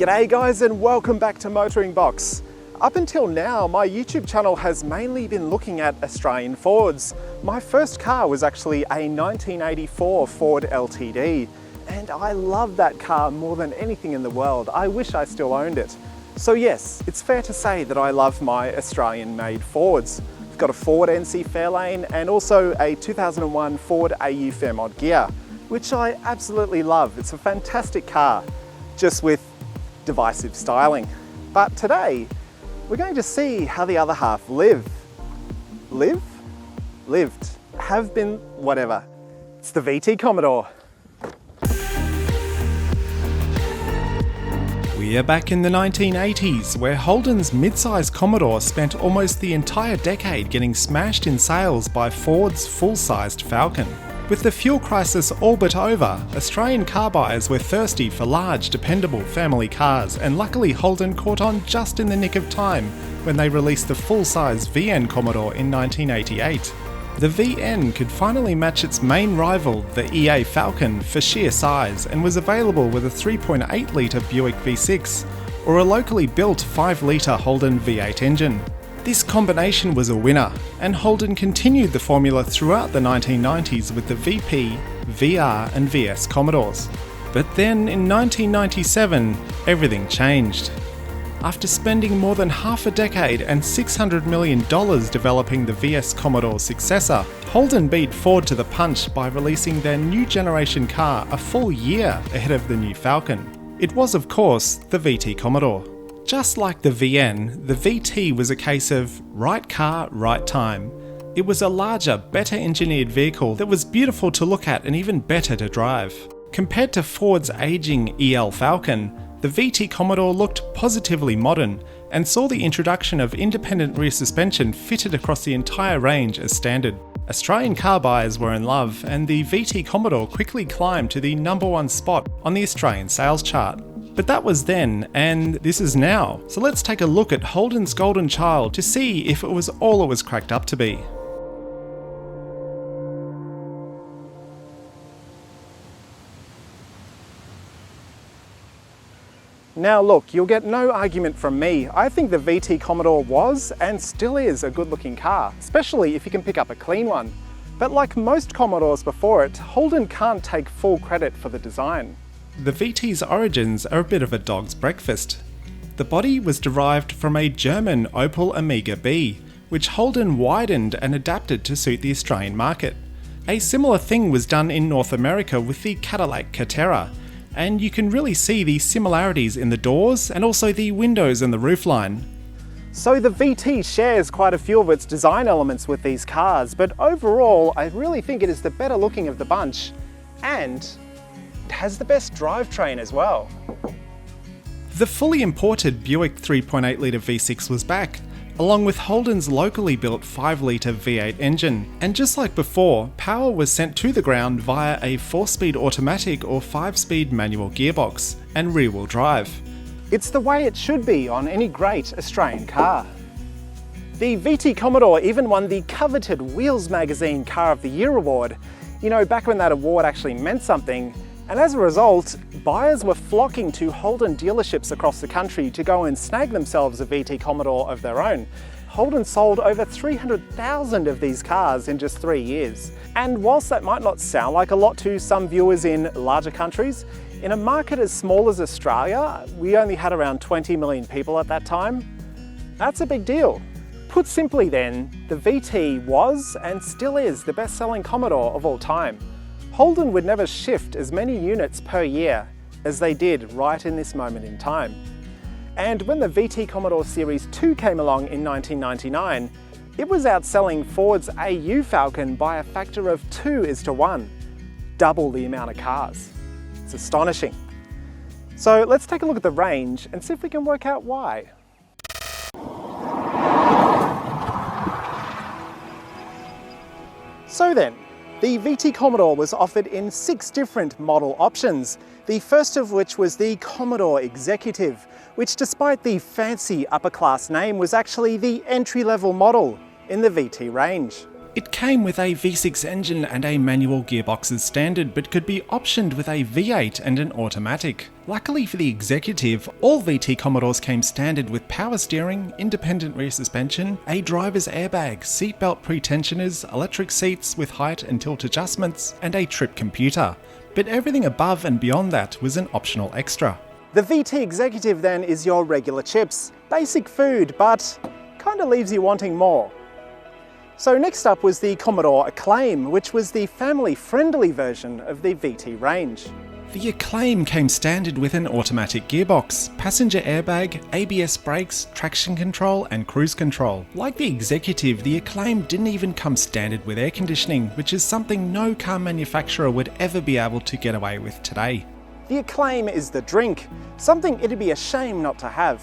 G'day guys and welcome back to MotoringBox. Up until now, my YouTube channel has mainly been looking at Australian Fords. My first car was actually a 1984 Ford LTD, and I love that car more than anything in the world. I wish I still owned it. So yes, it's fair to say that I love my Australian-made Fords. I've got a Ford NC Fairlane and also a 2001 Ford AU Fairmont gear, which I absolutely love. It's a fantastic car, just with divisive styling. But today, we're going to see how the other half lived. Have been, whatever. It's the VT Commodore. We are back in the 1980s, where Holden's mid-size Commodore spent almost the entire decade getting smashed in sales by Ford's full-sized Falcon. With the fuel crisis all but over, Australian car buyers were thirsty for large, dependable family cars, and luckily Holden caught on just in the nick of time when they released the full-size VN Commodore in 1988. The VN could finally match its main rival, the EA Falcon, for sheer size, and was available with a 3.8 litre Buick V6 or a locally built 5 litre Holden V8 engine. This combination was a winner, and Holden continued the formula throughout the 1990s with the VP, VR and VS Commodores. But then in 1997, everything changed. After spending more than half a decade and $600 million developing the VS Commodore's successor, Holden beat Ford to the punch by releasing their new generation car a full year ahead of the new Falcon. It was, of course, the VT Commodore. Just like the VN, the VT was a case of right car, right time. It was a larger, better engineered vehicle that was beautiful to look at and even better to drive. Compared to Ford's aging EL Falcon, the VT Commodore looked positively modern and saw the introduction of independent rear suspension fitted across the entire range as standard. Australian car buyers were in love, and the VT Commodore quickly climbed to the #1 spot on the Australian sales chart. But that was then, and this is now. So let's take a look at Holden's golden child to see if it was all it was cracked up to be. Now look, you'll get no argument from me. I think the VT Commodore was, and still is, a good looking car, especially if you can pick up a clean one. But like most Commodores before it, Holden can't take full credit for the design. The VT's origins are a bit of a dog's breakfast. The body was derived from a German Opel Omega B, which Holden widened and adapted to suit the Australian market. A similar thing was done in North America with the Cadillac Catera, and you can really see the similarities in the doors and also the windows and the roofline. So the VT shares quite a few of its design elements with these cars, but overall I really think it is the better looking of the bunch, and it has the best drivetrain as well. The fully imported Buick 3.8 litre V6 was back, along with Holden's locally built 5 litre V8 engine. And just like before, power was sent to the ground via a 4-speed automatic or 5-speed manual gearbox and rear-wheel drive. It's the way it should be on any great Australian car. The VT Commodore even won the coveted Wheels Magazine Car of the Year award. You know, back when that award actually meant something. And as a result, buyers were flocking to Holden dealerships across the country to go and snag themselves a VT Commodore of their own. Holden sold over 300,000 of these cars in just 3 years. And whilst that might not sound like a lot to some viewers in larger countries, in a market as small as Australia, we only had around 20 million people at that time. That's a big deal. Put simply then, the VT was and still is the best-selling Commodore of all time. Holden would never shift as many units per year as they did right in this moment in time. And when the VT Commodore Series 2 came along in 1999, it was outselling Ford's AU Falcon by a factor of 2:1, double the amount of cars. It's astonishing. So let's take a look at the range and see if we can work out why. So then, the VT Commodore was offered in 6 different model options, the first of which was the Commodore Executive, which despite the fancy upper class name was actually the entry-level model in the VT range. It came with a V6 engine and a manual gearbox as standard, but could be optioned with a V8 and an automatic. Luckily for the executive, all VT Commodores came standard with power steering, independent rear suspension, a driver's airbag, seatbelt pretensioners, electric seats with height and tilt adjustments, and a trip computer. But everything above and beyond that was an optional extra. The VT Executive then is your regular chips. Basic food, but kinda leaves you wanting more. So next up was the Commodore Acclaim, which was the family-friendly version of the VT range. The Acclaim came standard with an automatic gearbox, passenger airbag, ABS brakes, traction control and cruise control. Like the Executive, the Acclaim didn't even come standard with air conditioning, which is something no car manufacturer would ever be able to get away with today. The Acclaim is the drink, something it'd be a shame not to have.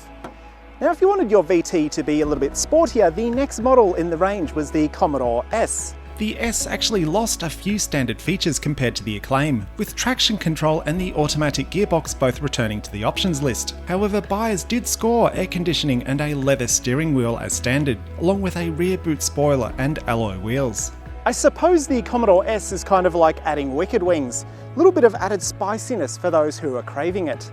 Now if you wanted your VT to be a little bit sportier, the next model in the range was the Commodore S. The S actually lost a few standard features compared to the Acclaim, with traction control and the automatic gearbox both returning to the options list. However, buyers did score air conditioning and a leather steering wheel as standard, along with a rear boot spoiler and alloy wheels. I suppose the Commodore S is kind of like adding wicked wings, a little bit of added spiciness for those who are craving it.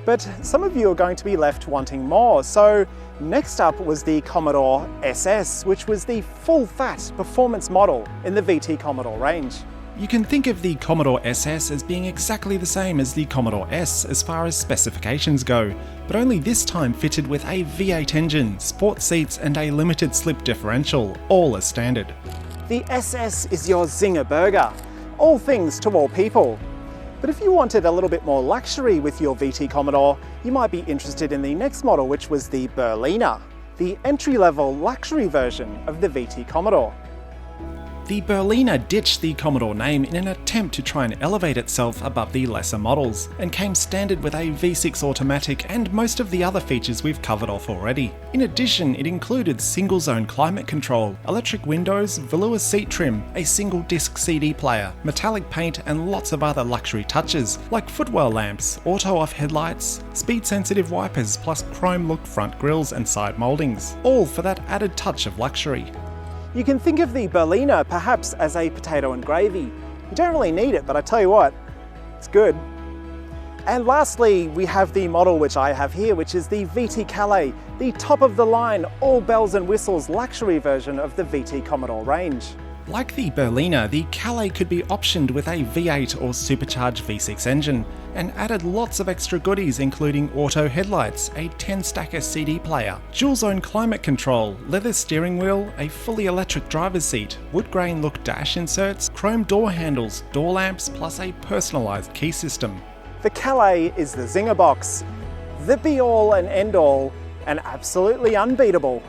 But some of you are going to be left wanting more, so next up was the Commodore SS, which was the full-fat performance model in the VT Commodore range. You can think of the Commodore SS as being exactly the same as the Commodore S as far as specifications go, but only this time fitted with a V8 engine, sport seats and a limited slip differential, all as standard. The SS is your zinger burger, all things to all people. But if you wanted a little bit more luxury with your VT Commodore, you might be interested in the next model, which was the Berliner, the entry-level luxury version of the VT Commodore. The Berliner ditched the Commodore name in an attempt to try and elevate itself above the lesser models, and came standard with a V6 automatic and most of the other features we've covered off already. In addition, it included single-zone climate control, electric windows, velour seat trim, a single-disc CD player, metallic paint and lots of other luxury touches, like footwell lamps, auto-off headlights, speed-sensitive wipers plus chrome-looked front grills and side mouldings, all for that added touch of luxury. You can think of the Berliner perhaps as a potato and gravy. You don't really need it, but I tell you what, it's good. And lastly, we have the model which I have here, which is the VT Calais, the top of the line, all bells and whistles luxury version of the VT Commodore range. Like the Berliner, the Calais could be optioned with a V8 or supercharged V6 engine, and added lots of extra goodies including auto headlights, a 10-stacker CD player, dual-zone climate control, leather steering wheel, a fully electric driver's seat, wood grain look dash inserts, chrome door handles, door lamps, plus a personalised key system. The Calais is the zinger box, the be-all and end-all, and absolutely unbeatable.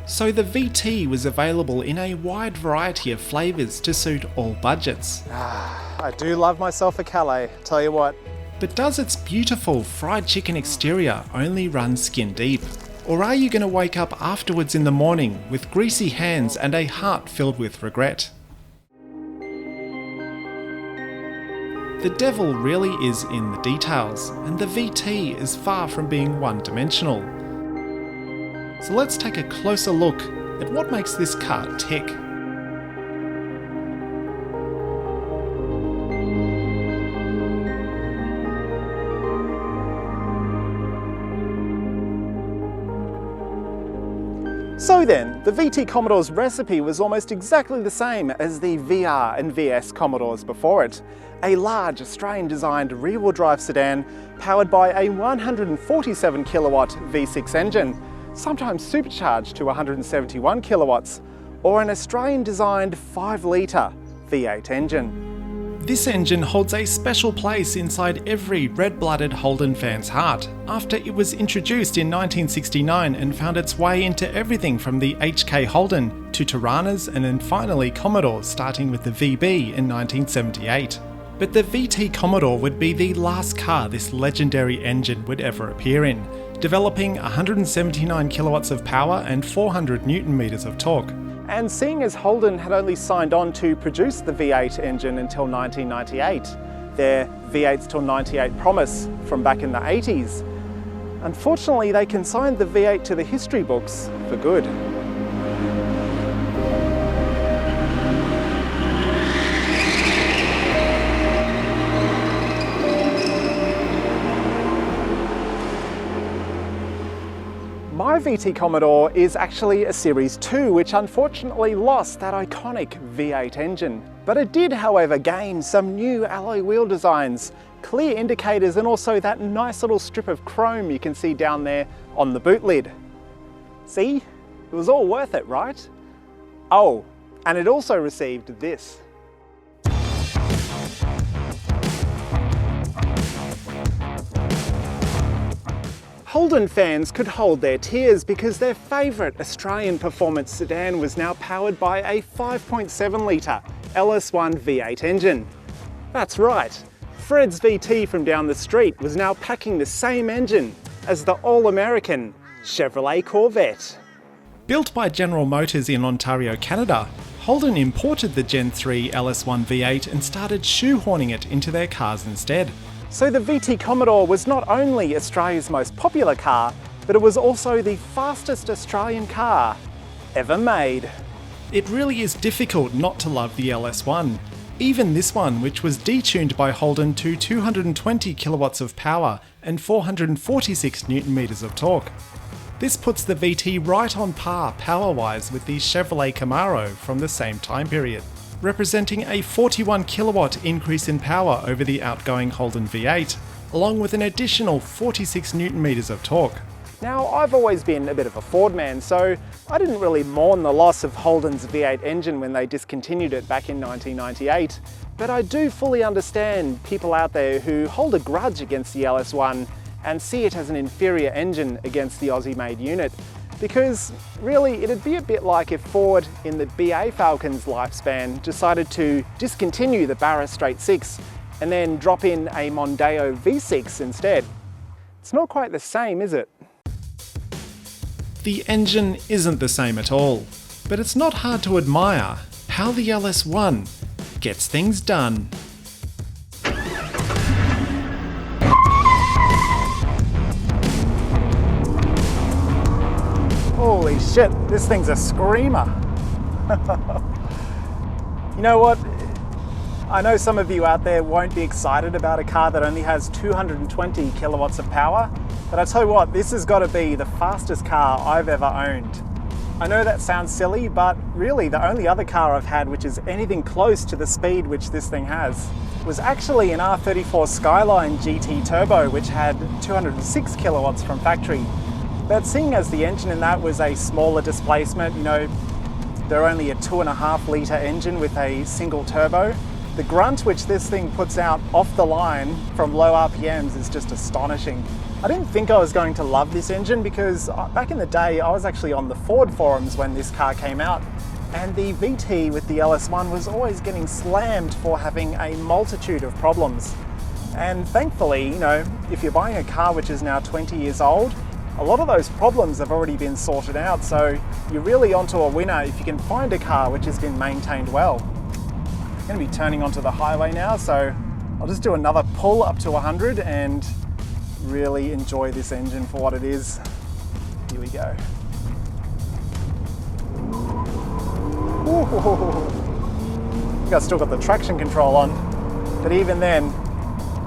So the VT was available in a wide variety of flavours to suit all budgets. I do love myself a Calais, tell you what. But does its beautiful fried chicken exterior only run skin deep? Or are you going to wake up afterwards in the morning with greasy hands and a heart filled with regret? The devil really is in the details, and the VT is far from being one-dimensional. So let's take a closer look at what makes this car tick. So then, the VT Commodore's recipe was almost exactly the same as the VR and VS Commodores before it. A large Australian-designed rear-wheel drive sedan powered by a 147 kilowatt V6 engine, sometimes supercharged to 171 kilowatts, or an Australian-designed 5-litre V8 engine. This engine holds a special place inside every red-blooded Holden fan's heart, after it was introduced in 1969 and found its way into everything from the HK Holden to Tiranas and then finally Commodores, starting with the VB in 1978. But the VT Commodore would be the last car this legendary engine would ever appear in, developing 179 kilowatts of power and 400 newton meters of torque. And seeing as Holden had only signed on to produce the V8 engine until 1998, their V8s till 98 promise from back in the 80s, unfortunately they consigned the V8 to the history books for good. My VT Commodore is actually a Series 2, which unfortunately lost that iconic V8 engine. But it did, however, gain some new alloy wheel designs, clear indicators, and also that nice little strip of chrome you can see down there on the boot lid. See? It was all worth it, right? Oh, and it also received this. Holden fans could hold their tears because their favourite Australian performance sedan was now powered by a 5.7 litre LS1 V8 engine. That's right, Fred's VT from down the street was now packing the same engine as the all-American Chevrolet Corvette. Built by General Motors in Ontario, Canada, Holden imported the Gen 3 LS1 V8 and started shoehorning it into their cars instead. So the VT Commodore was not only Australia's most popular car, but it was also the fastest Australian car ever made. It really is difficult not to love the LS1. Even this one, which was detuned by Holden to 220 kilowatts of power and 446 Newton meters of torque. This puts the VT right on par power-wise with the Chevrolet Camaro from the same time period, representing a 41 kilowatt increase in power over the outgoing Holden V8, along with an additional 46 Newton meters of torque. Now, I've always been a bit of a Ford man, so I didn't really mourn the loss of Holden's V8 engine when they discontinued it back in 1998, but I do fully understand people out there who hold a grudge against the LS1 and see it as an inferior engine against the Aussie-made unit. Because really, it'd be a bit like if Ford, in the BA Falcon's lifespan, decided to discontinue the Barra Straight 6 and then drop in a Mondeo V6 instead. It's not quite the same, is it? The engine isn't the same at all, but it's not hard to admire how the LS1 gets things done. Holy shit, this thing's a screamer. You know what? I know some of you out there won't be excited about a car that only has 220 kilowatts of power, but I tell you what, this has got to be the fastest car I've ever owned. I know that sounds silly, but really the only other car I've had which is anything close to the speed which this thing has was actually an R34 Skyline GT Turbo, which had 206 kilowatts from factory. But seeing as the engine in that was a smaller displacement, you know, they're only a 2.5 litre engine with a single turbo, the grunt which this thing puts out off the line from low RPMs is just astonishing. I didn't think I was going to love this engine because back in the day I was actually on the Ford forums when this car came out, and the VT with the LS1 was always getting slammed for having a multitude of problems. And thankfully, you know, if you're buying a car which is now 20 years old, a lot of those problems have already been sorted out, so you're really onto a winner if you can find a car which has been maintained well. I'm going to be turning onto the highway now, so I'll just do another pull up to 100 and really enjoy this engine for what it is. Here we go. Ooh. I think I've still got the traction control on, but even then,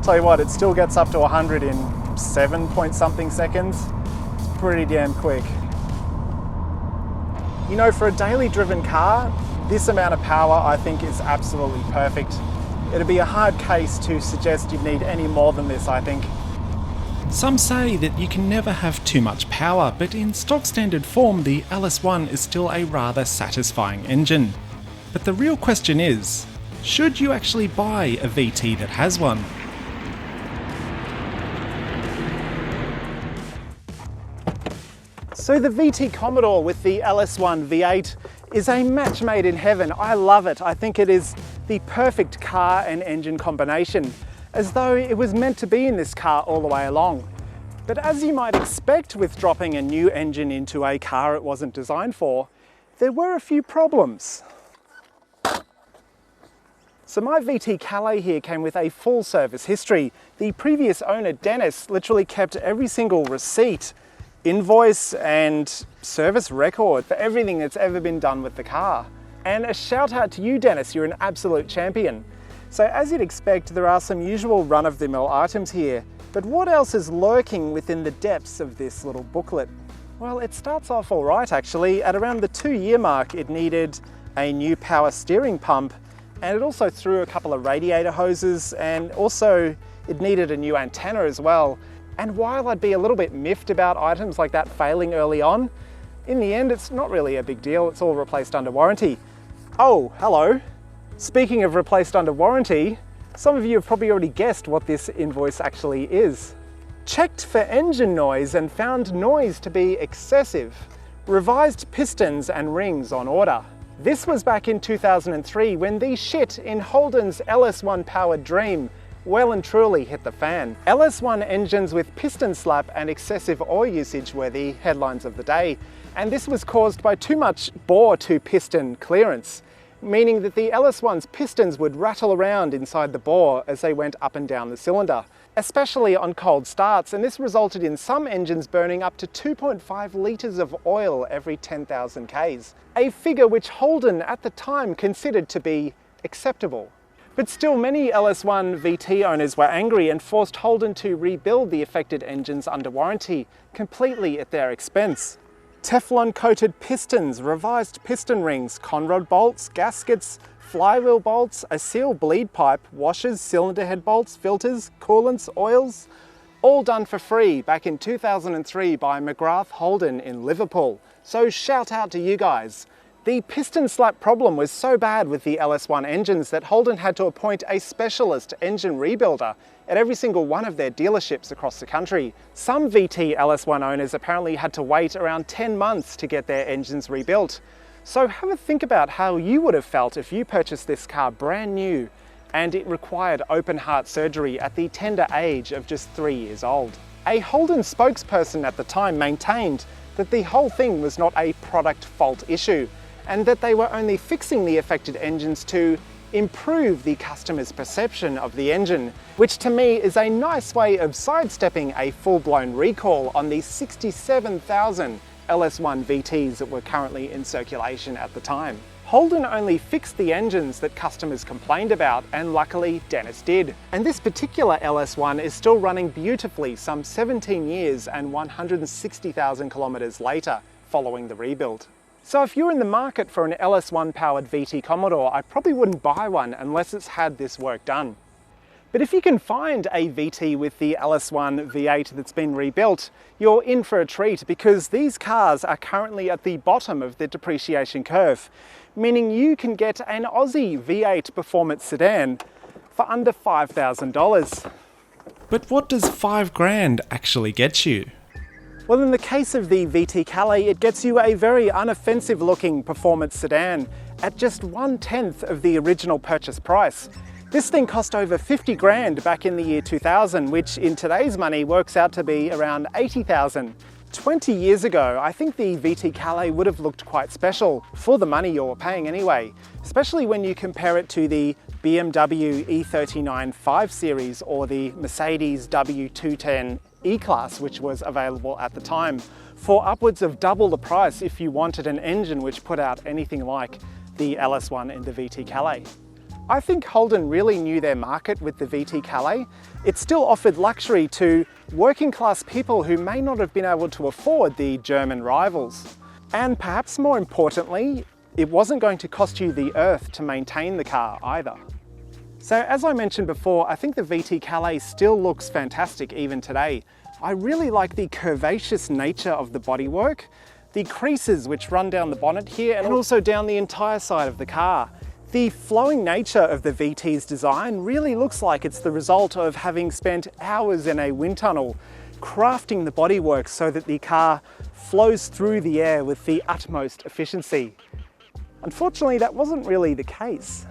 tell you what, it still gets up to 100 in 7 point something seconds. Pretty damn quick. You know, for a daily driven car, this amount of power I think is absolutely perfect. It'd be a hard case to suggest you'd need any more than this, I think. Some say that you can never have too much power, but in stock standard form the LS1 is still a rather satisfying engine. But the real question is, should you actually buy a VT that has one? So the VT Commodore with the LS1 V8 is a match made in heaven. I love it. I think it is the perfect car and engine combination, as though it was meant to be in this car all the way along. But as you might expect with dropping a new engine into a car it wasn't designed for, there were a few problems. So my VT Calais here came with a full service history. The previous owner, Dennis, literally kept every single receipt, invoice and service record for everything that's ever been done with the car. And a shout out to you, Dennis, you're an absolute champion. So as you'd expect, there are some usual run-of-the-mill items here, but what else is lurking within the depths of this little booklet? Well, it starts off all right actually. At around the 2-year mark, it needed a new power steering pump, and it also threw a couple of radiator hoses, and also it needed a new antenna as well. And while I'd be a little bit miffed about items like that failing early on, in the end, it's not really a big deal. It's all replaced under warranty. Oh, hello. Speaking of replaced under warranty, some of you have probably already guessed what this invoice actually is. Checked for engine noise and found noise to be excessive. Revised pistons and rings on order. This was back in 2003 when the shit in Holden's LS1 powered dream well and truly hit the fan. LS1 engines with piston slap and excessive oil usage were the headlines of the day, and this was caused by too much bore to piston clearance, meaning that the LS1's pistons would rattle around inside the bore as they went up and down the cylinder, especially on cold starts, and this resulted in some engines burning up to 2.5 litres of oil every 10,000 Ks, a figure which Holden at the time considered to be acceptable. But still, many LS1 VT owners were angry and forced Holden to rebuild the affected engines under warranty, completely at their expense. Teflon-coated pistons, revised piston rings, conrod bolts, gaskets, flywheel bolts, a seal bleed pipe, washers, cylinder head bolts, filters, coolants, oils, all done for free back in 2003 by McGrath Holden in Liverpool. So shout out to you guys. The piston slap problem was so bad with the LS1 engines that Holden had to appoint a specialist engine rebuilder at every single one of their dealerships across the country. Some VT LS1 owners apparently had to wait around 10 months to get their engines rebuilt. So have a think about how you would have felt if you purchased this car brand new and it required open heart surgery at the tender age of just 3 years old. A Holden spokesperson at the time maintained that the whole thing was not a product fault issue, and that they were only fixing the affected engines to improve the customer's perception of the engine, which to me is a nice way of sidestepping a full-blown recall on the 67,000 LS1 VTs that were currently in circulation at the time. Holden only fixed the engines that customers complained about, and luckily Dennis did. And this particular LS1 is still running beautifully some 17 years and 160,000 kilometers later following the rebuild. So if you're in the market for an LS1 powered VT Commodore, I probably wouldn't buy one unless it's had this work done. But if you can find a VT with the LS1 V8 that's been rebuilt, you're in for a treat, because these cars are currently at the bottom of the depreciation curve, meaning you can get an Aussie V8 performance sedan for under $5,000. But what does $5,000 actually get you? Well, in the case of the VT Calais, it gets you a very unoffensive looking performance sedan at just 1/10 of the original purchase price. This thing cost over 50 grand back in the year 2000, which in today's money works out to be around 80,000. 20 years ago, I think the VT Calais would have looked quite special for the money you're paying anyway, especially when you compare it to the BMW E39 5 Series or the Mercedes W210 E-Class, which was available at the time, for upwards of double the price if you wanted an engine which put out anything like the LS1 and the VT Calais. I think Holden really knew their market with the VT Calais. It still offered luxury to working class people who may not have been able to afford the German rivals. And perhaps more importantly, it wasn't going to cost you the earth to maintain the car either. So as I mentioned before, I think the VT Calais still looks fantastic even today. I really like the curvaceous nature of the bodywork, the creases which run down the bonnet here and also down the entire side of the car. The flowing nature of the VT's design really looks like it's the result of having spent hours in a wind tunnel crafting the bodywork so that the car flows through the air with the utmost efficiency. Unfortunately, that wasn't really the case.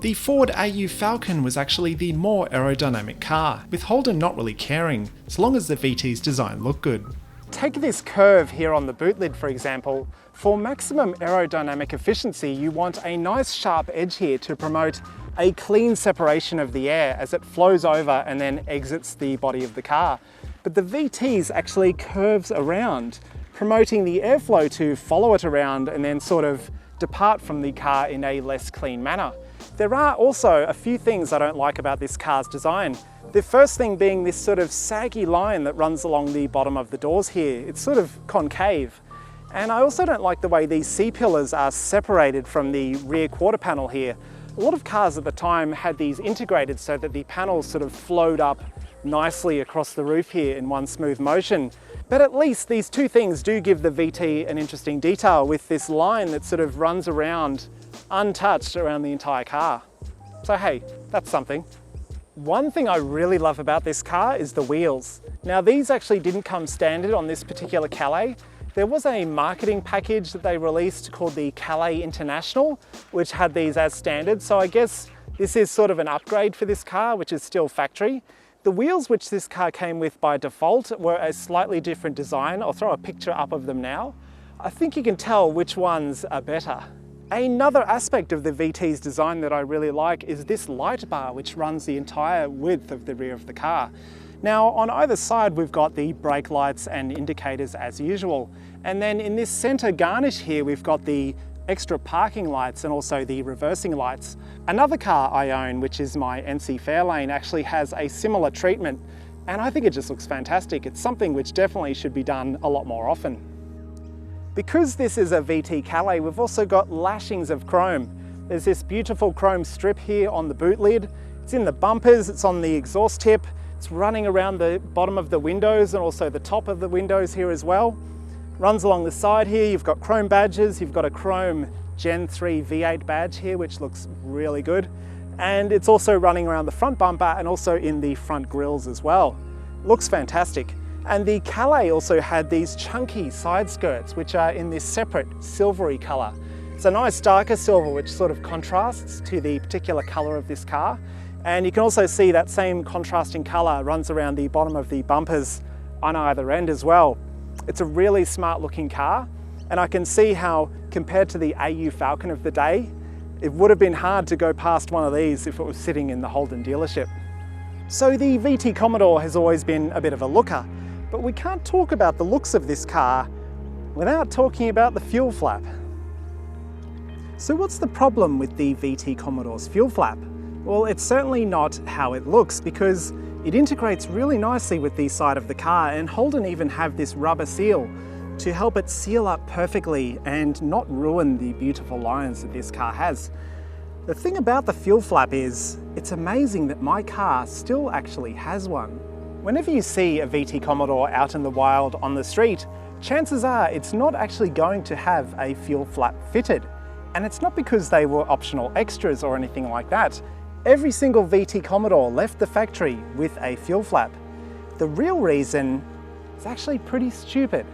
The Ford AU Falcon was actually the more aerodynamic car, with Holden not really caring, as long as the VT's design looked good. Take this curve here on the boot lid, for example. For maximum aerodynamic efficiency, you want a nice sharp edge here to promote a clean separation of the air as it flows over and then exits the body of the car. But the VT's actually curves around, promoting the airflow to follow it around and then sort of depart from the car in a less clean manner. There are also a few things I don't like about this car's design. The first thing being this sort of saggy line that runs along the bottom of the doors here. It's sort of concave. And I also don't like the way these C-pillars are separated from the rear quarter panel here. A lot of cars at the time had these integrated so that the panels sort of flowed up nicely across the roof here in one smooth motion. But at least these two things do give the VT an interesting detail with this line that sort of runs around untouched around the entire car. So hey, that's something. One thing I really love about this car is the wheels. Now these actually didn't come standard on this particular Calais. There was a marketing package that they released called the Calais International, which had these as standard. So I guess this is sort of an upgrade for this car, which is still factory. The wheels which this car came with by default were a slightly different design. I'll throw a picture up of them now. I think you can tell which ones are better. Another aspect of the VT's design that I really like is this light bar, which runs the entire width of the rear of the car. Now on either side we've got the brake lights and indicators as usual. And then in this center garnish here we've got the extra parking lights and also the reversing lights. Another car I own, which is my NC Fairlane, actually has a similar treatment and I think it just looks fantastic. It's something which definitely should be done a lot more often. Because this is a VT Calais, we've also got lashings of chrome. There's this beautiful chrome strip here on the boot lid. It's in the bumpers, it's on the exhaust tip. It's running around the bottom of the windows and also the top of the windows here as well. Runs along the side here, you've got chrome badges, you've got a chrome Gen 3 V8 badge here, which looks really good. And it's also running around the front bumper and also in the front grills as well. Looks fantastic. And the Calais also had these chunky side skirts, which are in this separate silvery color. It's a nice darker silver, which sort of contrasts to the particular color of this car. And you can also see that same contrasting color runs around the bottom of the bumpers on either end as well. It's a really smart looking car, and I can see how, compared to the AU Falcon of the day, it would have been hard to go past one of these if it was sitting in the Holden dealership. So the VT Commodore has always been a bit of a looker, but we can't talk about the looks of this car without talking about the fuel flap. So what's the problem with the VT Commodore's fuel flap? Well, it's certainly not how it looks, because it integrates really nicely with the side of the car, and Holden even have this rubber seal to help it seal up perfectly and not ruin the beautiful lines that this car has. The thing about the fuel flap is, it's amazing that my car still actually has one. Whenever you see a VT Commodore out in the wild on the street, chances are it's not actually going to have a fuel flap fitted. And it's not because they were optional extras or anything like that. Every single VT Commodore left the factory with a fuel flap. The real reason is actually pretty stupid.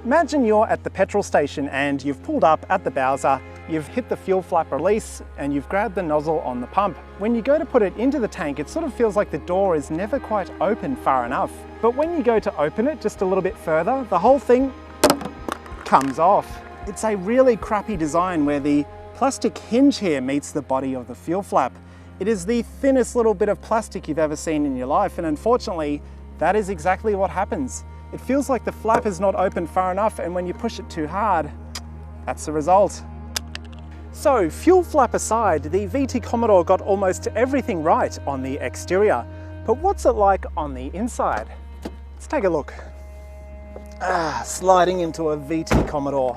Imagine you're at the petrol station and you've pulled up at the Bowser, you've hit the fuel flap release and you've grabbed the nozzle on the pump. When you go to put it into the tank, it sort of feels like the door is never quite open far enough. But when you go to open it just a little bit further, the whole thing comes off. It's a really crappy design where the plastic hinge here meets the body of the fuel flap. It is the thinnest little bit of plastic you've ever seen in your life, and unfortunately, that is exactly what happens. It feels like the flap is not open far enough, and when you push it too hard, that's the result. So, fuel flap aside, the VT Commodore got almost everything right on the exterior, but what's it like on the inside? Let's take a look. Sliding into a VT Commodore.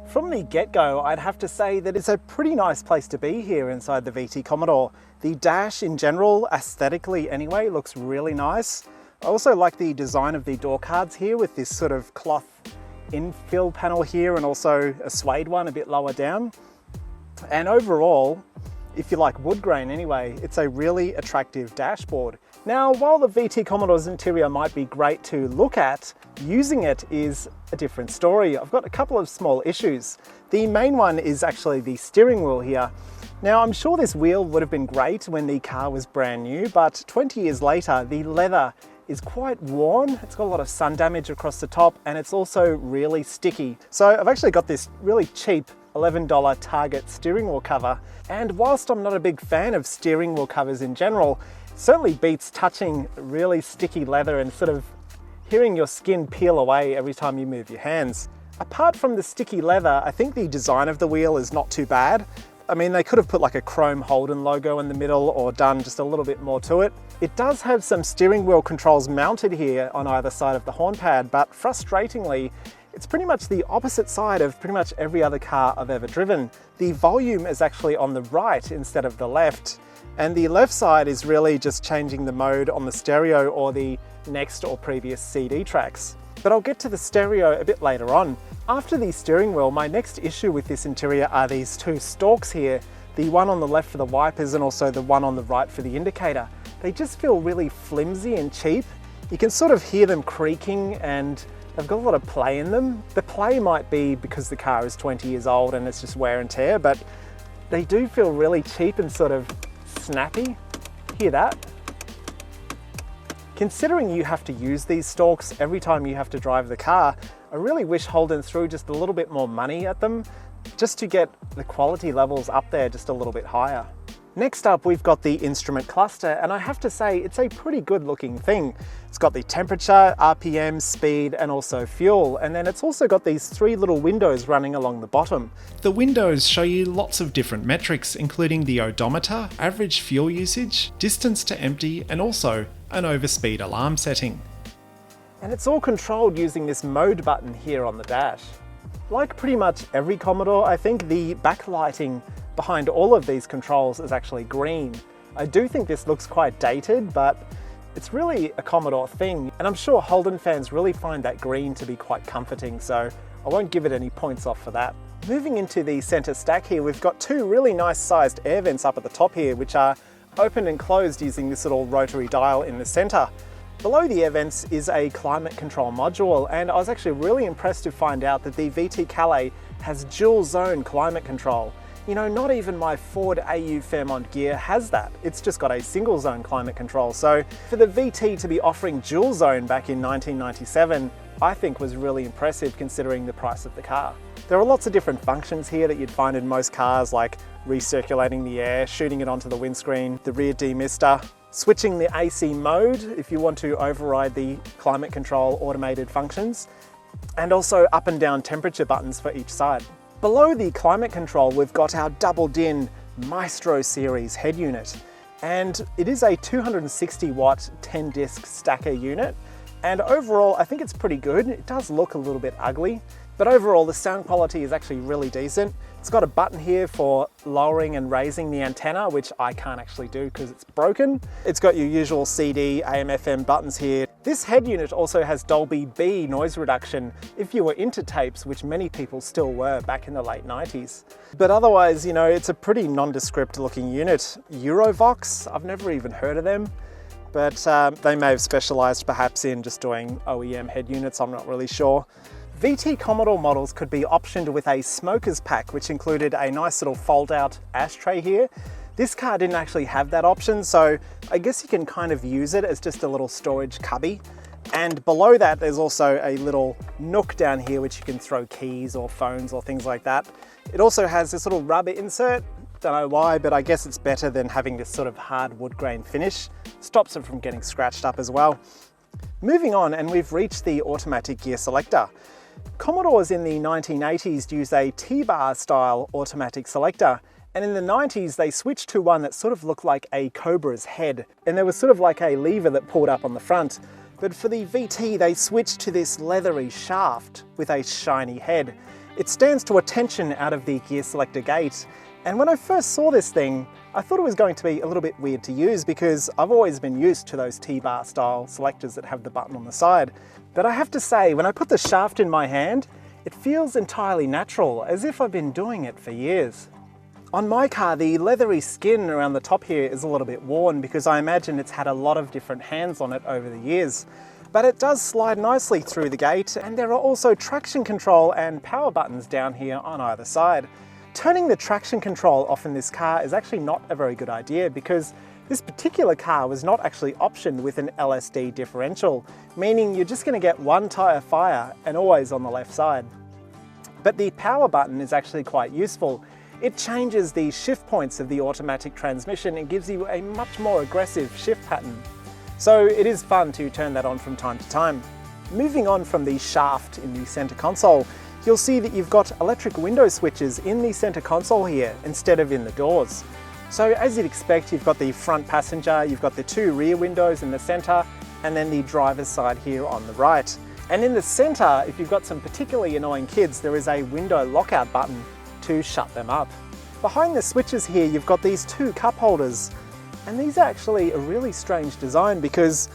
From the get-go, I'd have to say that it's a pretty nice place to be here inside the VT Commodore. The dash in general, aesthetically anyway, looks really nice. I also like the design of the door cards here with this sort of cloth infill panel here and also a suede one a bit lower down. And overall, if you like wood grain anyway, it's a really attractive dashboard. Now, while the VT Commodore's interior might be great to look at, using it is a different story. I've got a couple of small issues. The main one is actually the steering wheel here. Now, I'm sure this wheel would have been great when the car was brand new, but 20 years later, the leather is quite worn. It's got a lot of sun damage across the top, and it's also really sticky. So I've actually got this really cheap $11 Target steering wheel cover. And whilst I'm not a big fan of steering wheel covers in general, it certainly beats touching really sticky leather and sort of hearing your skin peel away every time you move your hands. Apart from the sticky leather, I think the design of the wheel is not too bad. I mean, they could have put like a chrome Holden logo in the middle or done just a little bit more to it. It does have some steering wheel controls mounted here on either side of the horn pad, but frustratingly, it's pretty much the opposite side of pretty much every other car I've ever driven. The volume is actually on the right instead of the left, and the left side is really just changing the mode on the stereo or the next or previous CD tracks. But I'll get to the stereo a bit later on. After the steering wheel, my next issue with this interior are these two stalks here, the one on the left for the wipers and also the one on the right for the indicator. They just feel really flimsy and cheap. You can sort of hear them creaking and they've got a lot of play in them. The play might be because the car is 20 years old and it's just wear and tear, but they do feel really cheap and sort of snappy. Hear that? Considering you have to use these stalks every time you have to drive the car, I really wish Holden threw just a little bit more money at them just to get the quality levels up there just a little bit higher. Next up, we've got the instrument cluster, and I have to say it's a pretty good looking thing. It's got the temperature, RPM, speed, and also fuel, and then it's also got these three little windows running along the bottom. The windows show you lots of different metrics, including the odometer, average fuel usage, distance to empty, and also an overspeed alarm setting. And it's all controlled using this mode button here on the dash. Like pretty much every Commodore, I think the backlighting behind all of these controls is actually green. I do think this looks quite dated, but it's really a Commodore thing, and I'm sure Holden fans really find that green to be quite comforting, so I won't give it any points off for that. Moving into the center stack here, we've got two really nice sized air vents up at the top here, which are opened and closed using this little rotary dial in the center. Below the air vents is a climate control module, and I was actually really impressed to find out that the VT Calais has dual zone climate control. You know, not even my Ford AU Fairmont gear has that. It's just got a single zone climate control. So for the VT to be offering dual zone back in 1997, I think was really impressive considering the price of the car. There are lots of different functions here that you'd find in most cars, like recirculating the air, shooting it onto the windscreen, the rear demister, switching the AC mode if you want to override the climate control automated functions, and also up and down temperature buttons for each side. Below the climate control, we've got our double DIN Maestro series head unit, and it is a 260 watt 10 disc stacker unit, and overall I think it's pretty good. It does look a little bit ugly, but overall the sound quality is actually really decent. It's got a button here for lowering and raising the antenna, which I can't actually do because it's broken. It's got your usual CD, AM, FM buttons here. This head unit also has Dolby B noise reduction if you were into tapes, which many people still were back in the late 90s. But otherwise, you know, it's a pretty nondescript looking unit. Eurovox, I've never even heard of them, but they may have specialized perhaps in just doing OEM head units, I'm not really sure. VT Commodore models could be optioned with a smoker's pack, which included a nice little fold-out ashtray here. This car didn't actually have that option, so I guess you can kind of use it as just a little storage cubby. And below that, there's also a little nook down here which you can throw keys or phones or things like that. It also has this little rubber insert. Don't know why, but I guess it's better than having this sort of hard wood grain finish. Stops it from getting scratched up as well. Moving on, and we've reached the automatic gear selector. Commodores in the 1980s used a T-bar style automatic selector, and in the 90s they switched to one that sort of looked like a Cobra's head, and there was sort of like a lever that pulled up on the front. But for the VT they switched to this leathery shaft with a shiny head. It stands to attention out of the gear selector gate, and when I first saw this thing I thought it was going to be a little bit weird to use because I've always been used to those T-bar style selectors that have the button on the side. But I have to say, when I put the shaft in my hand, it feels entirely natural, as if I've been doing it for years. On my car, the leathery skin around the top here is a little bit worn because I imagine it's had a lot of different hands on it over the years. But it does slide nicely through the gate, and there are also traction control and power buttons down here on either side. Turning the traction control off in this car is actually not a very good idea because this particular car was not actually optioned with an LSD differential, meaning you're just going to get one tyre fire and always on the left side. But the power button is actually quite useful. It changes the shift points of the automatic transmission and gives you a much more aggressive shift pattern. So it is fun to turn that on from time to time. Moving on from the shaft in the center console, you'll see that you've got electric window switches in the center console here instead of in the doors. So as you'd expect, you've got the front passenger, you've got the two rear windows in the center, and then the driver's side here on the right. And in the center, if you've got some particularly annoying kids, there is a window lockout button to shut them up. Behind the switches here, you've got these two cup holders, and these are actually a really strange design because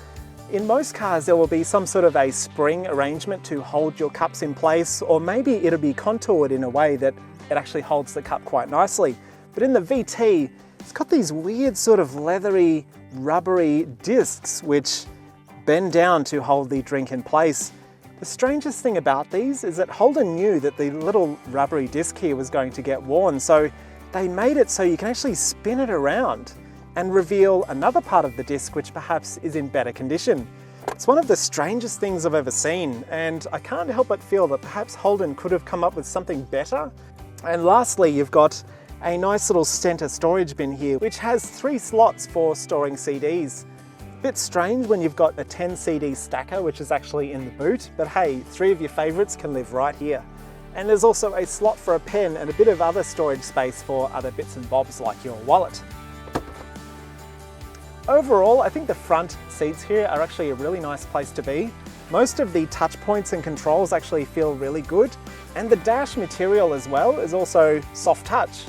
in most cars there will be some sort of a spring arrangement to hold your cups in place, or maybe it'll be contoured in a way that it actually holds the cup quite nicely. But in the VT, it's got these weird sort of leathery, rubbery discs which bend down to hold the drink in place. The strangest thing about these is that Holden knew that the little rubbery disc here was going to get worn, so they made it so you can actually spin it around and reveal another part of the disc which perhaps is in better condition. It's one of the strangest things I've ever seen, and I can't help but feel that perhaps Holden could have come up with something better. And lastly, you've got a nice little center storage bin here which has 3 slots for storing CDs. Bit strange when you've got a 10 CD stacker which is actually in the boot, but hey, 3 of your favorites can live right here. And there's also a slot for a pen and a bit of other storage space for other bits and bobs like your wallet. Overall, I think the front seats here are actually a really nice place to be. Most of the touch points and controls actually feel really good, and the dash material as well is also soft touch,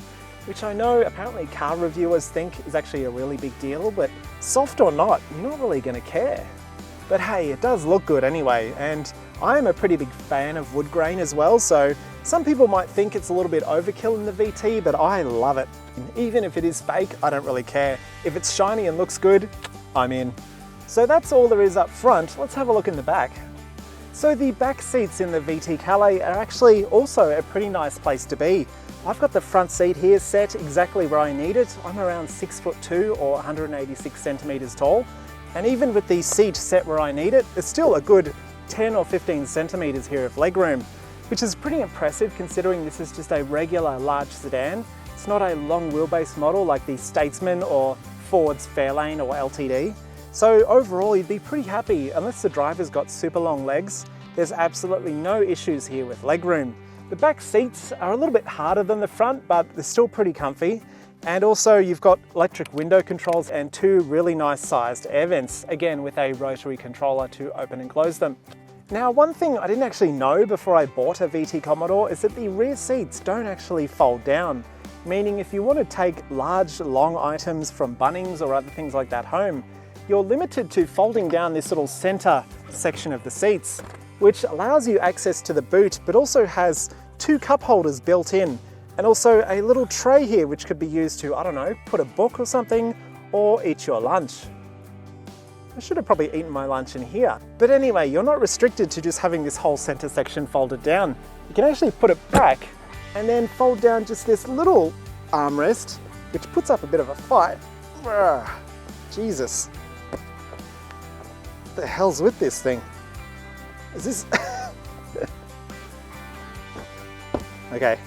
which I know apparently car reviewers think is actually a really big deal, but soft or not, you're not really going to care. But hey, it does look good anyway, and I'm a pretty big fan of wood grain as well, so some people might think it's a little bit overkill in the VT, but I love it. And even if it is fake, I don't really care. If it's shiny and looks good, I'm in. So that's all there is up front. Let's have a look in the back. So the back seats in the VT Calais are actually also a pretty nice place to be. I've got the front seat here set exactly where I need it. I'm around 6'2" or 186 centimeters tall. And even with the seat set where I need it, it's still a good 10 or 15 centimeters here of legroom, which is pretty impressive considering this is just a regular large sedan. It's not a long wheelbase model like the Statesman or Ford's Fairlane or LTD. So overall, you'd be pretty happy unless the driver's got super long legs. There's absolutely no issues here with legroom. The back seats are a little bit harder than the front, but they're still pretty comfy. And also you've got electric window controls and 2 really nice sized air vents, again with a rotary controller to open and close them. Now, one thing I didn't actually know before I bought a VT Commodore is that the rear seats don't actually fold down, meaning if you want to take large, long items from Bunnings or other things like that home, you're limited to folding down this little center section of the seats, which allows you access to the boot, but also has 2 cup holders built in, and also a little tray here which could be used to, I don't know, put a book or something, or eat your lunch. I should have probably eaten my lunch in here. But anyway, you're not restricted to just having this whole center section folded down. You can actually put it back and then fold down just this little armrest, which puts up a bit of a fight. Ugh, Jesus. What the hell's with this thing? Is this... Okay.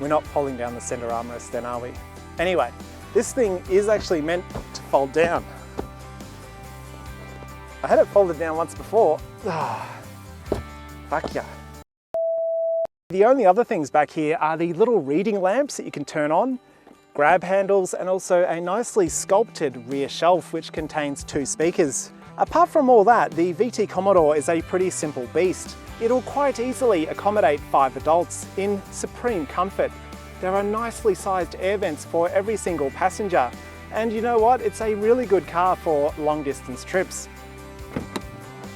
We're not pulling down the center armrest then, are we? Anyway, this thing is actually meant to fold down. I had it folded down once before. Fuck yeah. The only other things back here are the little reading lamps that you can turn on, grab handles, and also a nicely sculpted rear shelf which contains 2 speakers. Apart from all that, the VT Commodore is a pretty simple beast. It'll quite easily accommodate 5 adults in supreme comfort. There are nicely sized air vents for every single passenger. And you know what? It's a really good car for long distance trips.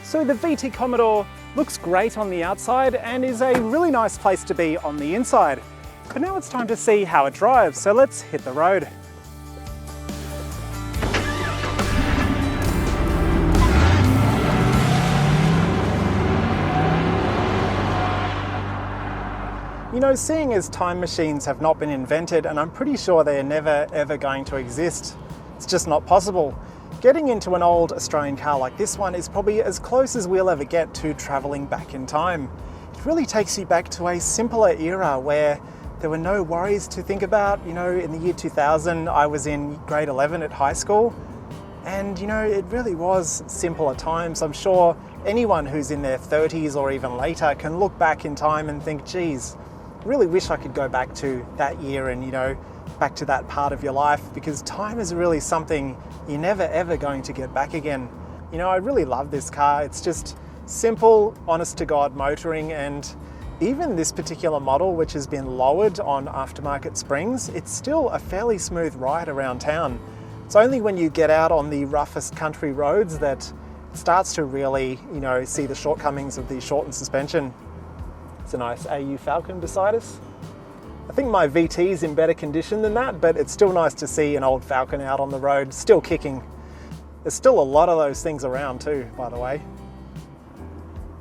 So the VT Commodore looks great on the outside and is a really nice place to be on the inside. But now it's time to see how it drives, so let's hit the road. You know, seeing as time machines have not been invented, and I'm pretty sure they're never ever going to exist, it's just not possible. Getting into an old Australian car like this one is probably as close as we'll ever get to travelling back in time. It really takes you back to a simpler era where there were no worries to think about. You know, in the year 2000, I was in grade 11 at high school. And you know, it really was simple at times. I'm sure anyone who's in their 30s or even later can look back in time and think, geez, I really wish I could go back to that year and, you know, back to that part of your life, because time is really something you're never ever going to get back again. You know, I really love this car. It's just simple, honest to God motoring, and even this particular model, which has been lowered on aftermarket springs, it's still a fairly smooth ride around town. It's only when you get out on the roughest country roads that it starts to really, you know, see the shortcomings of the shortened suspension. It's a nice AU Falcon beside us. I think my VT is in better condition than that, but it's still nice to see an old Falcon out on the road, still kicking. There's still a lot of those things around too, by the way.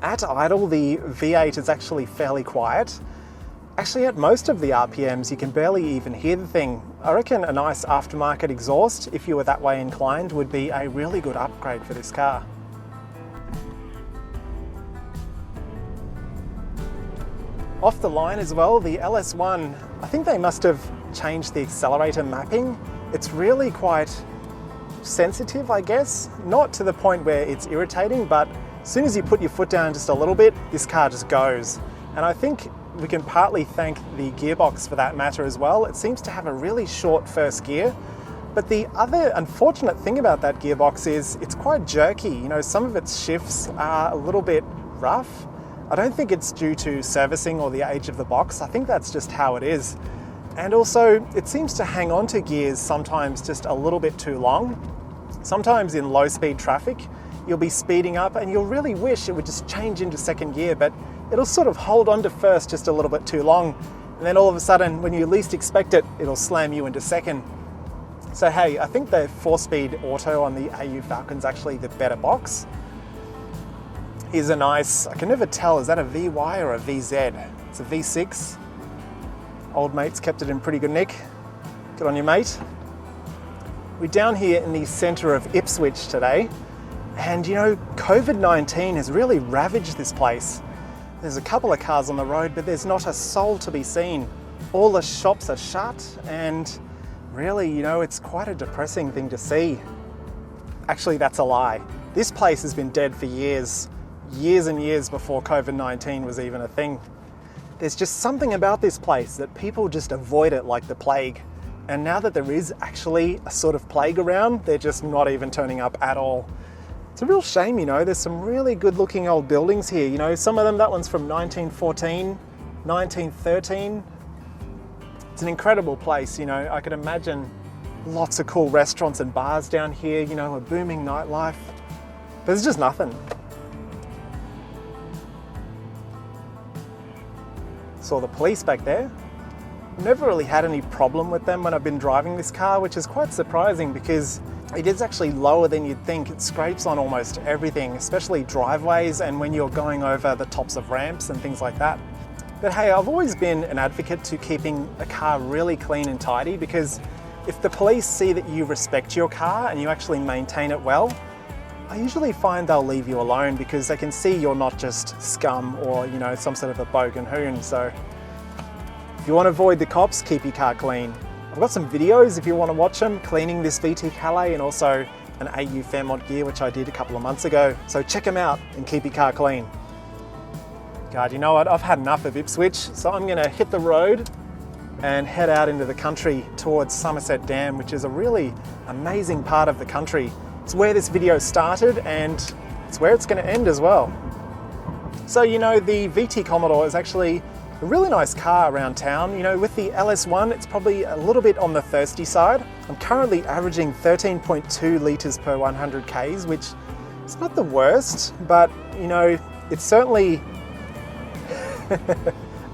At idle, the V8 is actually fairly quiet. Actually, at most of the RPMs, you can barely even hear the thing. I reckon a nice aftermarket exhaust, if you were that way inclined, would be a really good upgrade for this car. Off the line as well, the LS1, I think they must have changed the accelerator mapping. It's really quite sensitive, I guess. Not to the point where it's irritating, but as soon as you put your foot down just a little bit, this car just goes. And I think we can partly thank the gearbox for that matter as well. It seems to have a really short first gear, but the other unfortunate thing about that gearbox is it's quite jerky. You know, some of its shifts are a little bit rough. I don't think it's due to servicing or the age of the box. I think that's just how it is. And also, it seems to hang on to gears sometimes just a little bit too long. Sometimes in low speed traffic, you'll be speeding up and you'll really wish it would just change into second gear, but it'll sort of hold on to first just a little bit too long. And then all of a sudden, when you least expect it, it'll slam you into second. So hey, I think the 4-speed auto on the AU Falcon's actually the better box. Here's a nice, I can never tell, is that a VY or a VZ? It's a V6. Old mate's kept it in pretty good nick. Good on you, mate. We're down here in the centre of Ipswich today, and you know, COVID-19 has really ravaged this place. There's a couple of cars on the road, but there's not a soul to be seen. All the shops are shut, and really, you know, it's quite a depressing thing to see. Actually, that's a lie. This place has been dead for years and years before COVID-19 was even a thing. There's just something about this place that people just avoid it like the plague. And now that there is actually a sort of plague around, they're just not even turning up at all. It's a real shame, you know, there's some really good looking old buildings here. You know, some of them, that one's from 1914, 1913. It's an incredible place, you know. I could imagine lots of cool restaurants and bars down here, you know, a booming nightlife. But there's just nothing. Saw the police back there. Never really had any problem with them when I've been driving this car, which is quite surprising because it is actually lower than you'd think. It scrapes on almost everything, especially driveways and when you're going over the tops of ramps and things like that. But hey, I've always been an advocate to keeping a car really clean and tidy, because if the police see that you respect your car and you actually maintain it well, I usually find they'll leave you alone because they can see you're not just scum or, you know, some sort of a bogan hoon. So if you want to avoid the cops, keep your car clean. I've got some videos if you want to watch them, cleaning this VT Calais and also an AU Fairmont gear, which I did a couple of months ago. So check them out and keep your car clean. God, you know what? I've had enough of Ipswich, so I'm going to hit the road and head out into the country towards Somerset Dam, which is a really amazing part of the country. It's where this video started and it's where it's going to end as well. So, you know, the VT Commodore is actually a really nice car around town. You know, with the LS1, it's probably a little bit on the thirsty side. I'm currently averaging 13.2 litres per 100 Ks, which is not the worst, but, you know, it's certainly...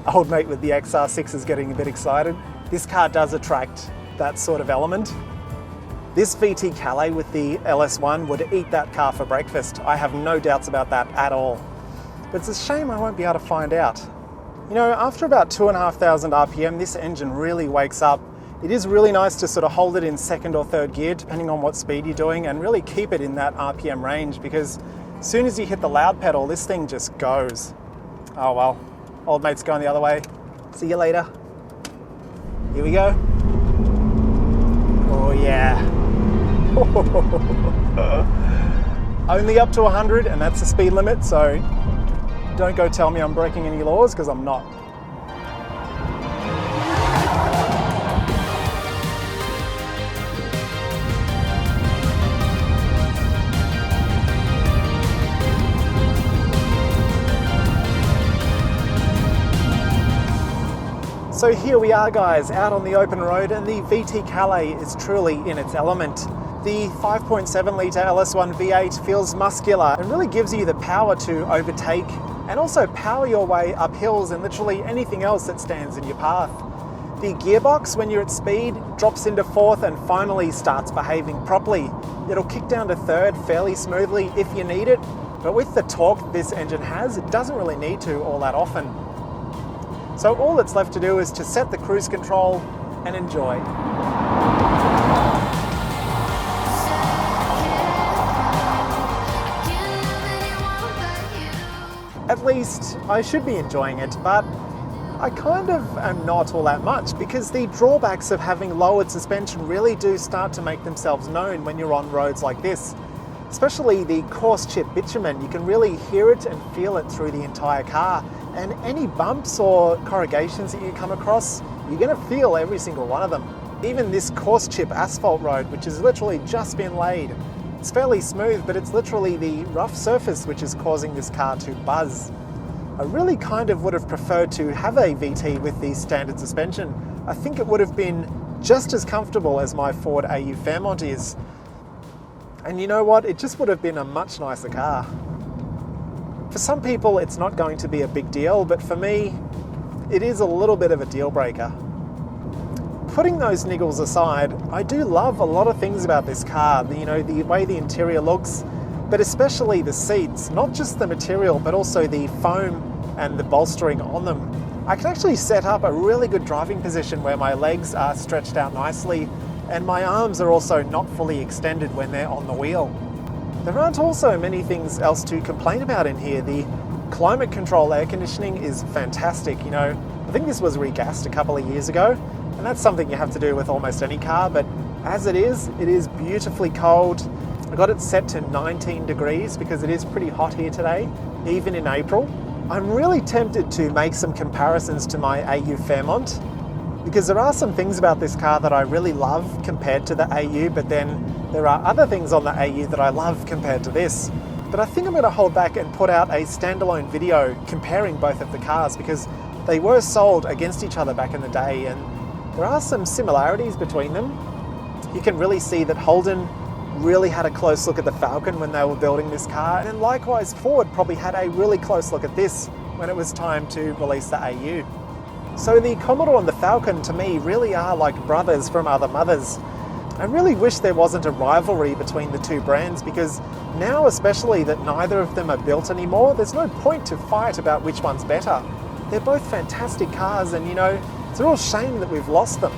Old mate with the XR6 is getting a bit excited. This car does attract that sort of element. This VT Calais with the LS1 would eat that car for breakfast. I have no doubts about that at all. But it's a shame I won't be able to find out. You know, after about 2,500 RPM, this engine really wakes up. It is really nice to sort of hold it in second or third gear, depending on what speed you're doing, and really keep it in that RPM range, because as soon as you hit the loud pedal, this thing just goes. Oh well, old mate's going the other way. See you later. Here we go. Oh yeah. Only up to 100, and that's the speed limit, so don't go tell me I'm breaking any laws, because I'm not. So here we are, guys, out on the open road, and the VT Calais is truly in its element. The 5.7 litre LS1 V8 feels muscular and really gives you the power to overtake and also power your way up hills and literally anything else that stands in your path. The gearbox, when you're at speed, drops into fourth and finally starts behaving properly. It'll kick down to third fairly smoothly if you need it, but with the torque this engine has, it doesn't really need to all that often. So all that's left to do is to set the cruise control and enjoy. At least I should be enjoying it, but I kind of am not all that much, because the drawbacks of having lowered suspension really do start to make themselves known when you're on roads like this. Especially the coarse chip bitumen, you can really hear it and feel it through the entire car. And any bumps or corrugations that you come across, you're going to feel every single one of them. Even this coarse chip asphalt road, which has literally just been laid, it's fairly smooth, but it's literally the rough surface which is causing this car to buzz. I really kind of would have preferred to have a VT with the standard suspension. I think it would have been just as comfortable as my Ford AU Fairmont is. And you know what? It just would have been a much nicer car. For some people, it's not going to be a big deal, but for me, it is a little bit of a deal breaker. Putting those niggles aside, I do love a lot of things about this car. You know, the way the interior looks, but especially the seats, not just the material, but also the foam and the bolstering on them. I can actually set up a really good driving position where my legs are stretched out nicely, and my arms are also not fully extended when they're on the wheel. There aren't also many things else to complain about in here. The climate control air conditioning is fantastic. You know, I think this was regassed a couple of years ago, and that's something you have to do with almost any car, but as it is beautifully cold. I got it set to 19 degrees because it is pretty hot here today, even in April. I'm really tempted to make some comparisons to my AU Fairmont, because there are some things about this car that I really love compared to the AU, but then there are other things on the AU that I love compared to this. But I think I'm going to hold back and put out a standalone video comparing both of the cars, because they were sold against each other back in the day, and there are some similarities between them. You can really see that Holden really had a close look at the Falcon when they were building this car, and likewise Ford probably had a really close look at this when it was time to release the AU. So the Commodore and the Falcon to me really are like brothers from other mothers. I really wish there wasn't a rivalry between the two brands, because now especially that neither of them are built anymore, there's no point to fight about which one's better. They're both fantastic cars, and you know, it's a real shame that we've lost them.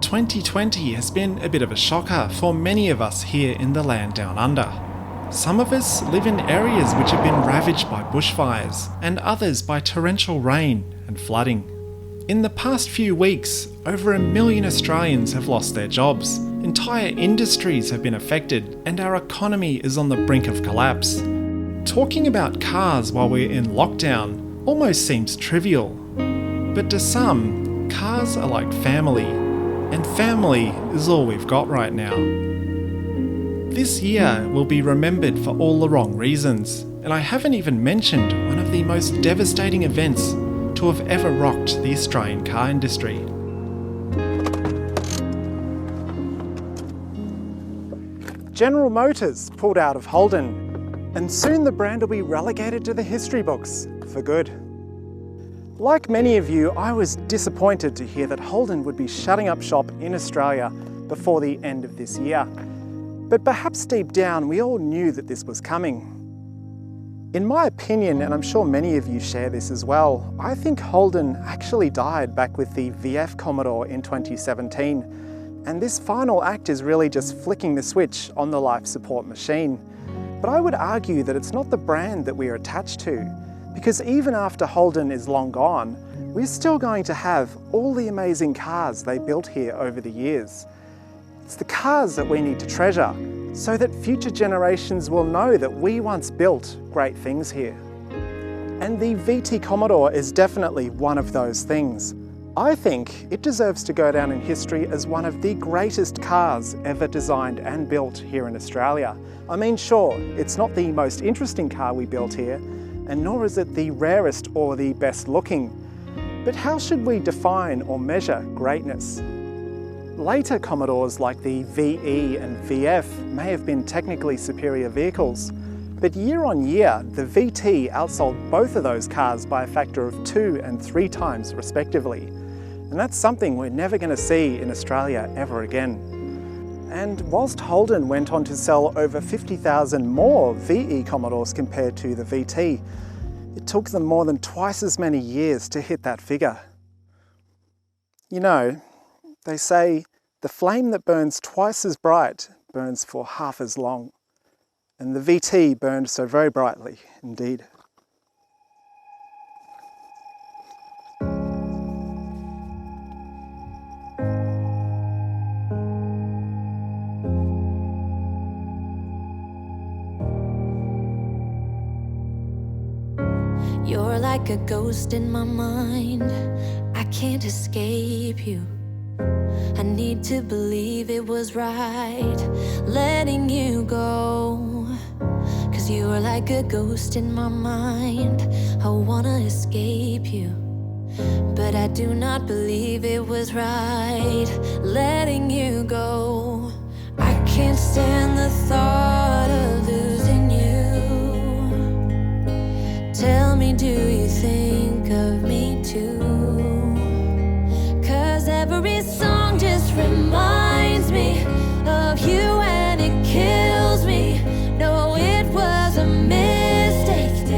"2020 has been a bit of a shocker for many of us here in the land down under. Some of us live in areas which have been ravaged by bushfires, and others by torrential rain and flooding. In the past few weeks, over 1 million Australians have lost their jobs, entire industries have been affected, and our economy is on the brink of collapse. Talking about cars while we're in lockdown almost seems trivial, but to some, cars are like family. And family is all we've got right now. This year will be remembered for all the wrong reasons, and I haven't even mentioned one of the most devastating events to have ever rocked the Australian car industry. General Motors pulled out of Holden, and soon the brand will be relegated to the history books for good. Like many of you, I was disappointed to hear that Holden would be shutting up shop in Australia before the end of this year. But perhaps deep down, we all knew that this was coming. In my opinion, and I'm sure many of you share this as well, I think Holden actually died back with the VF Commodore in 2017. And this final act is really just flicking the switch on the life support machine. But I would argue that it's not the brand that we are attached to, because even after Holden is long gone, we're still going to have all the amazing cars they built here over the years. It's the cars that we need to treasure, so that future generations will know that we once built great things here. And the VT Commodore is definitely one of those things. I think it deserves to go down in history as one of the greatest cars ever designed and built here in Australia. I mean, sure, it's not the most interesting car we built here, and nor is it the rarest or the best looking. But how should we define or measure greatness? Later Commodores like the VE and VF may have been technically superior vehicles, but year on year, the VT outsold both of those cars by a factor of 2 and 3 times respectively. And that's something we're never going to see in Australia ever again. And whilst Holden went on to sell over 50,000 more VE Commodores compared to the VT, it took them more than twice as many years to hit that figure. You know, they say the flame that burns twice as bright burns for half as long. And the VT burned so very brightly indeed. You're like a ghost in my mind, I can't escape you. I need to believe it was right letting you go, 'cause you are like a ghost in my mind. I wanna escape you, but I do not believe it was right letting you go. I can't stand the thought of losing you. Tell me, do you think of me too? 'Cause every song just reminds me of you and it kills me. No, it was a mistake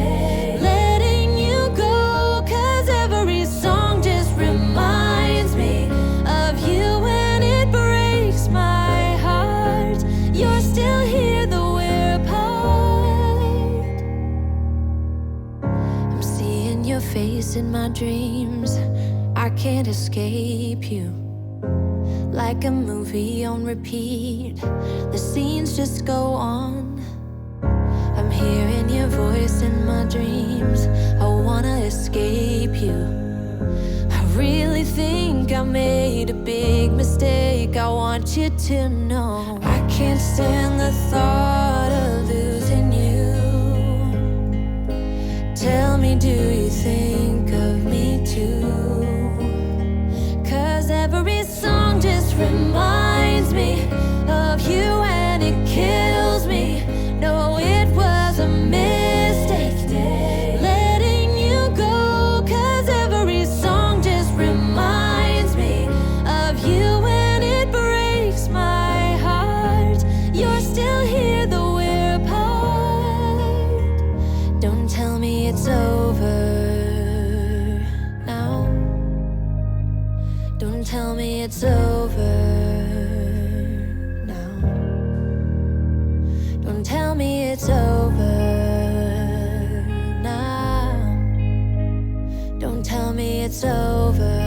letting you go. 'Cause every song just reminds me of you and it breaks my heart. You're still here though we're apart. I'm seeing your face in my dreams, I can't escape you. Like a movie on repeat, the scenes just go on. I'm hearing your voice in my dreams, I wanna escape you. I really think I made a big mistake, I want you to know. I can't stand the thought of losing you. Tell me, do you think of me too? 'Cause every song just reminds me of you and it kills me. No, it was a mistake letting you go. 'Cause every song just reminds me of you and it breaks my heart. You're still here though we're apart. Don't tell me it's over now. Don't tell me it's over now. Don't tell me it's over now. Don't tell me it's over.